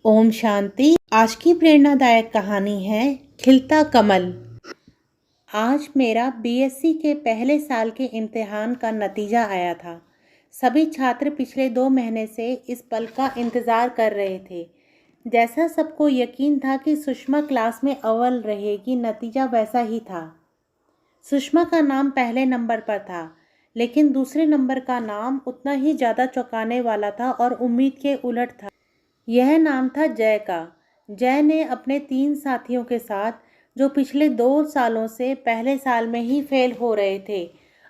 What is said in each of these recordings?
ओम शांति। आज की प्रेरणादायक कहानी है खिलता कमल। आज मेरा बीएससी के पहले साल के इम्तिहान का नतीजा आया था। सभी छात्र पिछले 2 महीने से इस पल का इंतज़ार कर रहे थे। जैसा सबको यकीन था कि सुषमा क्लास में अव्वल रहेगी, नतीजा वैसा ही था। सुषमा का नाम पहले नंबर पर था, लेकिन दूसरे नंबर का नाम उतना ही ज़्यादा चौंकाने वाला था और उम्मीद के उलट था। यह नाम था जय का। जय ने अपने 3 साथियों के साथ, जो पिछले 2 सालों से पहले साल में ही फेल हो रहे थे,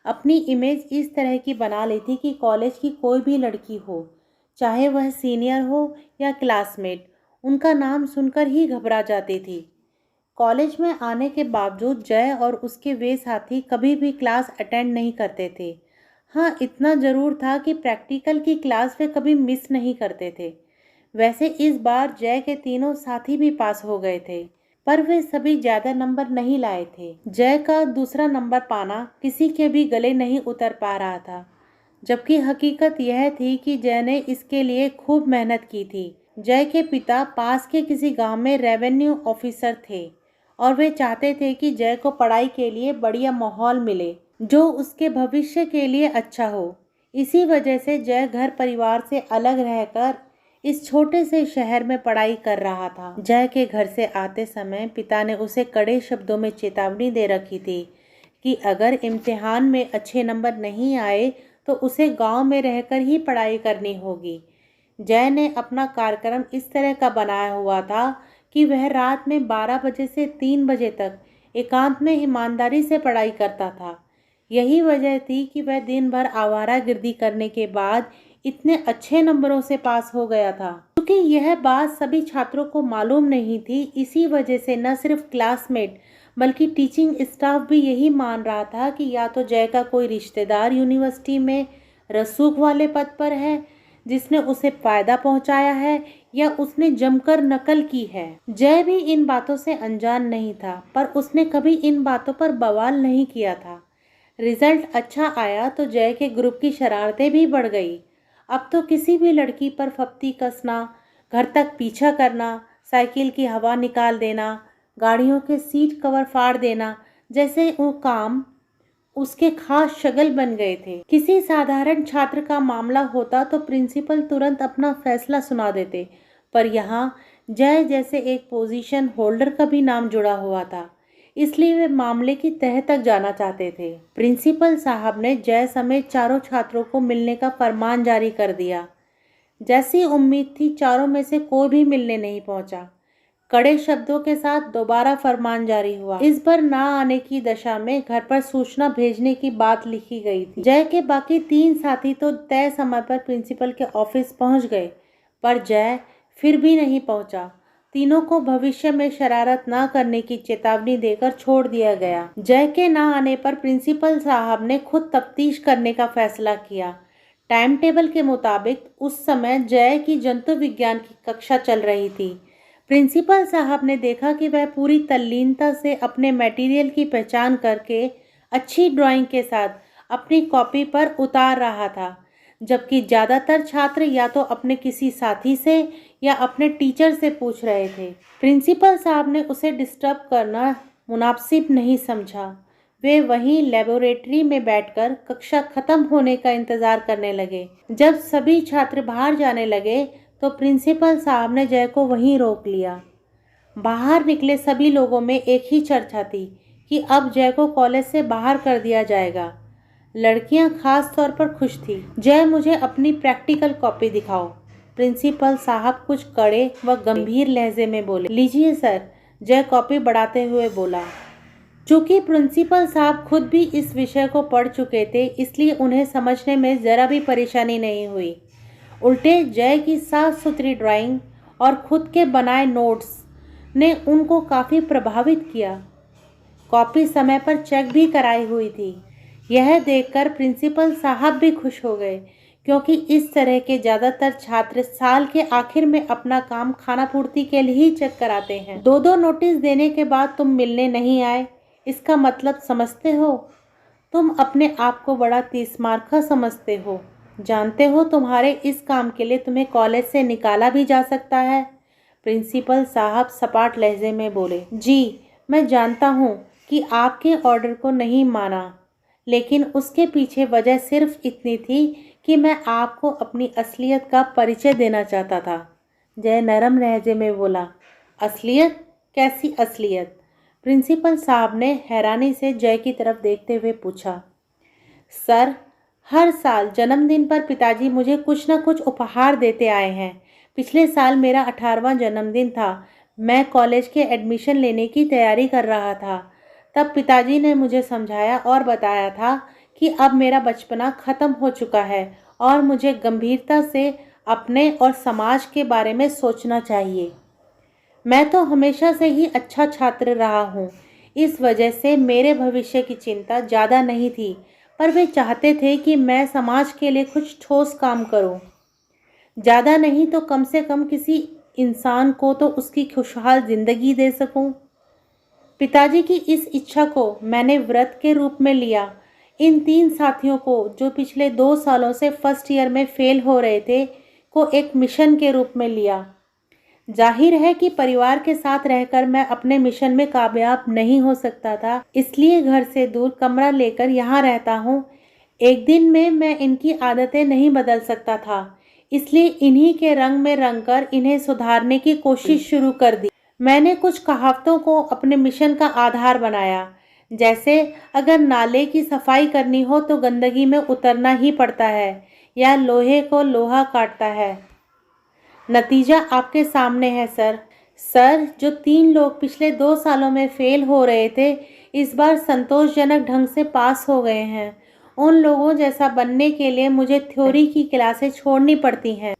अपनी इमेज इस तरह की बना ली थी कि कॉलेज की कोई भी लड़की हो, चाहे वह सीनियर हो या क्लासमेट, उनका नाम सुनकर ही घबरा जाती थी। कॉलेज में आने के बावजूद जय और उसके वे साथी कभी भी क्लास अटेंड नहीं करते थे। हाँ, इतना ज़रूर था कि प्रैक्टिकल की क्लास वे कभी मिस नहीं करते थे। वैसे इस बार जय के तीनों साथी भी पास हो गए थे, पर वे सभी ज़्यादा नंबर नहीं लाए थे। जय का दूसरा नंबर पाना किसी के भी गले नहीं उतर पा रहा था, जबकि हकीकत यह थी कि जय ने इसके लिए खूब मेहनत की थी। जय के पिता पास के किसी गांव में रेवेन्यू ऑफिसर थे और वे चाहते थे कि जय को पढ़ाई के लिए बढ़िया माहौल मिले, जो उसके भविष्य के लिए अच्छा हो। इसी वजह से जय घर परिवार से अलग रहकर इस छोटे से शहर में पढ़ाई कर रहा था। जय के घर से आते समय पिता ने उसे कड़े शब्दों में चेतावनी दे रखी थी कि अगर इम्तिहान में अच्छे नंबर नहीं आए तो उसे गांव में रहकर ही पढ़ाई करनी होगी। जय ने अपना कार्यक्रम इस तरह का बनाया हुआ था कि वह रात में 12 बजे से 3 बजे तक एकांत में ईमानदारी से पढ़ाई करता था। यही वजह थी कि वह दिन भर आवारागर्दी करने के बाद इतने अच्छे नंबरों से पास हो गया था। क्योंकि यह बात सभी छात्रों को मालूम नहीं थी, इसी वजह से न सिर्फ क्लासमेट बल्कि टीचिंग स्टाफ भी यही मान रहा था कि या तो जय का कोई रिश्तेदार यूनिवर्सिटी में रसूख वाले पद पर है जिसने उसे फायदा पहुंचाया है, या उसने जमकर नकल की है। जय भी इन बातों से अनजान नहीं था, पर उसने कभी इन बातों पर बवाल नहीं किया था। रिजल्ट अच्छा आया तो जय के ग्रुप की शरारतें भी बढ़ गई। अब तो किसी भी लड़की पर फप्ती कसना, घर तक पीछा करना, साइकिल की हवा निकाल देना, गाड़ियों के सीट कवर फाड़ देना जैसे वो काम उसके खास शगल बन गए थे। किसी साधारण छात्र का मामला होता तो प्रिंसिपल तुरंत अपना फैसला सुना देते, पर यहाँ जय जैसे एक पोजीशन होल्डर का भी नाम जुड़ा हुआ था, इसलिए वे मामले की तह तक जाना चाहते थे। प्रिंसिपल साहब ने जय समेत चारों छात्रों को मिलने का फरमान जारी कर दिया। जैसी उम्मीद थी, चारों में से कोई भी मिलने नहीं पहुंचा। कड़े शब्दों के साथ दोबारा फरमान जारी हुआ। इस बार ना आने की दशा में घर पर सूचना भेजने की बात लिखी गई थी। जय के बाकी 3 साथी तो तय समय पर प्रिंसिपल के ऑफिस पहुंच गए, पर जय फिर भी नहीं पहुंचा। तीनों को भविष्य में शरारत न करने की चेतावनी देकर छोड़ दिया गया। जय के न आने पर प्रिंसिपल साहब ने खुद तफ्तीश करने का फैसला किया। टाइम टेबल के मुताबिक उस समय जय की जंतु विज्ञान की कक्षा चल रही थी। प्रिंसिपल साहब ने देखा कि वह पूरी तल्लीनता से अपने मटेरियल की पहचान करके अच्छी ड्राइंग के साथ अपनी कॉपी पर उतार रहा था, जबकि ज़्यादातर छात्र या तो अपने किसी साथी से या अपने टीचर से पूछ रहे थे। प्रिंसिपल साहब ने उसे डिस्टर्ब करना मुनासिब नहीं समझा। वे वहीं लेबोरेटरी में बैठकर कक्षा खत्म होने का इंतज़ार करने लगे। जब सभी छात्र बाहर जाने लगे तो प्रिंसिपल साहब ने जय को वहीं रोक लिया। बाहर निकले सभी लोगों में एक ही चर्चा थी कि अब जय को कॉलेज से बाहर कर दिया जाएगा। लड़कियां खास तौर पर खुश थी। जय, मुझे अपनी प्रैक्टिकल कॉपी दिखाओ, प्रिंसिपल साहब कुछ कड़े व गंभीर लहजे में बोले। लीजिए सर, जय कॉपी बढ़ाते हुए बोला। चूंकि प्रिंसिपल साहब खुद भी इस विषय को पढ़ चुके थे, इसलिए उन्हें समझने में ज़रा भी परेशानी नहीं हुई। उल्टे जय की साफ सुथरी ड्राइंग और खुद के बनाए नोट्स ने उनको काफ़ी प्रभावित किया। कॉपी समय पर चेक भी कराई हुई थी। यह देखकर प्रिंसिपल साहब भी खुश हो गए, क्योंकि इस तरह के ज़्यादातर छात्र साल के आखिर में अपना काम खाना पूर्ति के लिए ही चेक कराते हैं। 2-2 नोटिस देने के बाद तुम मिलने नहीं आए, इसका मतलब समझते हो? तुम अपने आप को बड़ा तीसमार्का समझते हो। जानते हो तुम्हारे इस काम के लिए तुम्हें कॉलेज से निकाला भी जा सकता है। प्रिंसिपल साहब सपाट लहजे में बोले, जी मैं जानता हूँ कि आपके ऑर्डर को नहीं माना, लेकिन उसके पीछे वजह सिर्फ इतनी थी कि मैं आपको अपनी असलियत का परिचय देना चाहता था। जय नरम लहजे में बोला, असलियत? कैसी असलियत? प्रिंसिपल साहब ने हैरानी से जय की तरफ देखते हुए पूछा। सर, हर साल जन्मदिन पर पिताजी मुझे कुछ न कुछ उपहार देते आए हैं। पिछले साल मेरा 18वां जन्मदिन था। मैं कॉलेज के एडमिशन लेने की तैयारी कर रहा था। तब पिताजी ने मुझे समझाया और बताया था कि अब मेरा बचपना ख़त्म हो चुका है और मुझे गंभीरता से अपने और समाज के बारे में सोचना चाहिए। मैं तो हमेशा से ही अच्छा छात्र रहा हूँ, इस वजह से मेरे भविष्य की चिंता ज़्यादा नहीं थी, पर वे चाहते थे कि मैं समाज के लिए कुछ ठोस काम करूँ। ज़्यादा नहीं तो कम से कम किसी इंसान को तो उसकी खुशहाल ज़िंदगी दे सकूँ। पिताजी की इस इच्छा को मैंने व्रत के रूप में लिया। इन 3 साथियों को जो पिछले 2 सालों से फर्स्ट ईयर में फेल हो रहे थे को एक मिशन के रूप में लिया। जाहिर है कि परिवार के साथ रहकर मैं अपने मिशन में कामयाब नहीं हो सकता था, इसलिए घर से दूर कमरा लेकर यहाँ रहता हूँ। एक दिन में मैं इनकी आदतें नहीं बदल सकता था, इसलिए इन्हीं के रंग में रंगकर इन्हें सुधारने की कोशिश शुरू कर दी। मैंने कुछ कहावतों को अपने मिशन का आधार बनाया, जैसे अगर नाले की सफाई करनी हो तो गंदगी में उतरना ही पड़ता है, या लोहे को लोहा काटता है। नतीजा आपके सामने है सर, जो 3 लोग पिछले 2 सालों में फेल हो रहे थे, इस बार संतोषजनक ढंग से पास हो गए हैं। उन लोगों जैसा बनने के लिए मुझे थ्योरी की क्लासें छोड़नी पड़ती हैं।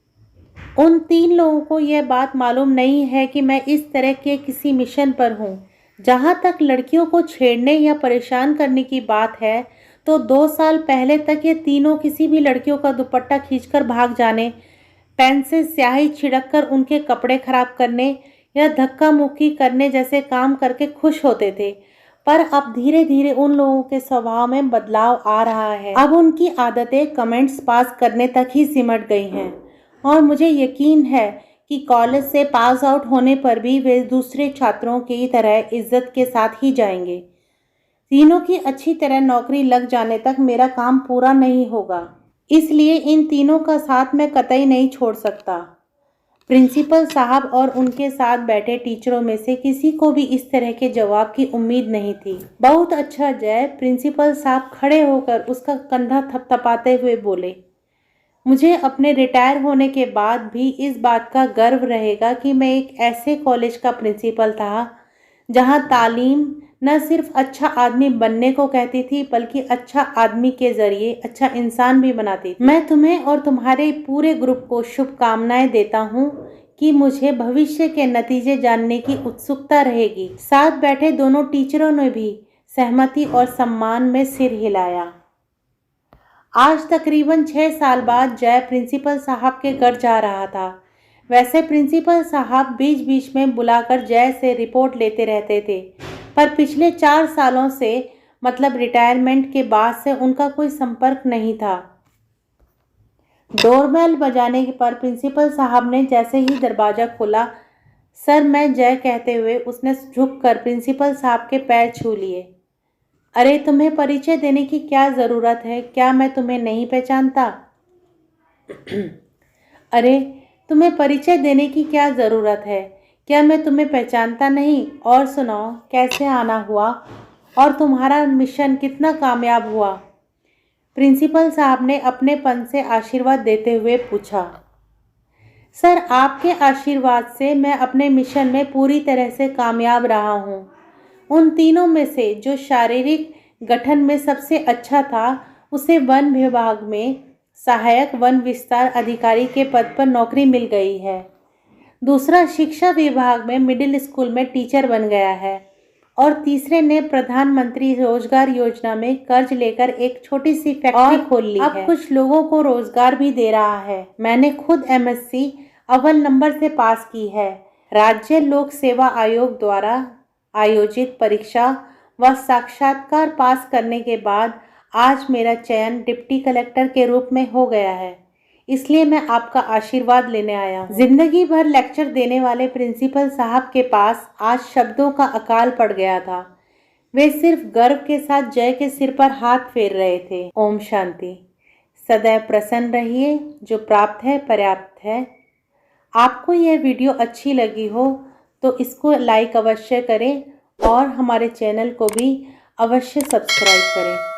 उन 3 लोगों को यह बात मालूम नहीं है कि मैं इस तरह के किसी मिशन पर हूँ। जहाँ तक लड़कियों को छेड़ने या परेशान करने की बात है, तो 2 साल पहले तक ये तीनों किसी भी लड़कियों का दुपट्टा खींचकर भाग जाने, पेन से स्याही छिड़ककर उनके कपड़े खराब करने या धक्का मुक्की करने जैसे काम करके खुश होते थे। पर अब धीरे धीरे उन लोगों के स्वभाव में बदलाव आ रहा है। अब उनकी आदतें कमेंट्स पास करने तक ही सिमट गई हैं और मुझे यकीन है कि कॉलेज से पास आउट होने पर भी वे दूसरे छात्रों की तरह इज्जत के साथ ही जाएंगे। तीनों की अच्छी तरह नौकरी लग जाने तक मेरा काम पूरा नहीं होगा, इसलिए इन तीनों का साथ मैं कतई नहीं छोड़ सकता। प्रिंसिपल साहब और उनके साथ बैठे टीचरों में से किसी को भी इस तरह के जवाब की उम्मीद नहीं थी। बहुत अच्छा जय, प्रिंसिपल साहब खड़े होकर उसका कंधा थपथपाते हुए बोले, मुझे अपने रिटायर होने के बाद भी इस बात का गर्व रहेगा कि मैं एक ऐसे कॉलेज का प्रिंसिपल था जहां तालीम न सिर्फ अच्छा आदमी बनने को कहती थी, बल्कि अच्छा आदमी के जरिए अच्छा इंसान भी बनाती थी। मैं तुम्हें और तुम्हारे पूरे ग्रुप को शुभकामनाएं देता हूँ कि मुझे भविष्य के नतीजे जानने की उत्सुकता रहेगी। साथ बैठे दोनों टीचरों ने भी सहमति और सम्मान में सिर हिलाया। आज तकरीबन 6 साल बाद जय प्रिंसिपल साहब के घर जा रहा था। वैसे प्रिंसिपल साहब बीच बीच में बुलाकर जय से रिपोर्ट लेते रहते थे, पर पिछले 4 सालों से मतलब रिटायरमेंट के बाद से उनका कोई संपर्क नहीं था। डोरबेल बजाने पर प्रिंसिपल साहब ने जैसे ही दरवाज़ा खोला, सर मैं जय कहते हुए उसने झुककर प्रिंसिपल साहब के पैर छू लिए। अरे तुम्हें परिचय देने की क्या ज़रूरत है? क्या मैं तुम्हें नहीं पहचानता? अरे तुम्हें परिचय देने की क्या ज़रूरत है? क्या मैं तुम्हें पहचानता नहीं? और सुनाओ कैसे आना हुआ और तुम्हारा मिशन कितना कामयाब हुआ? प्रिंसिपल साहब ने अपनेपन से आशीर्वाद देते हुए पूछा। सर आपके आशीर्वाद से मैं अपने मिशन में पूरी तरह से कामयाब रहा हूँ। उन तीनों में से जो शारीरिक गठन में सबसे अच्छा था, उसे वन विभाग में सहायक वन विस्तार अधिकारी के पद पर नौकरी मिल गई है। दूसरा शिक्षा विभाग में मिडिल स्कूल में टीचर बन गया है और तीसरे ने प्रधानमंत्री रोजगार योजना में कर्ज लेकर एक छोटी सी फैक्ट्री खोल ली है। अब कुछ लोगों को रोजगार भी दे रहा है। मैंने खुद MSc अव्वल नंबर से पास की है। राज्य लोक सेवा आयोग द्वारा आयोजित परीक्षा व साक्षात्कार पास करने के बाद आज मेरा चयन डिप्टी कलेक्टर के रूप में हो गया है। इसलिए मैं आपका आशीर्वाद लेने आया हूँ। जिंदगी भर लेक्चर देने वाले प्रिंसिपल साहब के पास आज शब्दों का अकाल पड़ गया था। वे सिर्फ गर्व के साथ जय के सिर पर हाथ फेर रहे थे। ओम शांति। सदैव प्रसन्न रहिए, जो प्राप्त है पर्याप्त है। आपको यह वीडियो अच्छी लगी हो तो इसको लाइक अवश्य करें और हमारे चैनल को भी अवश्य सब्सक्राइब करें।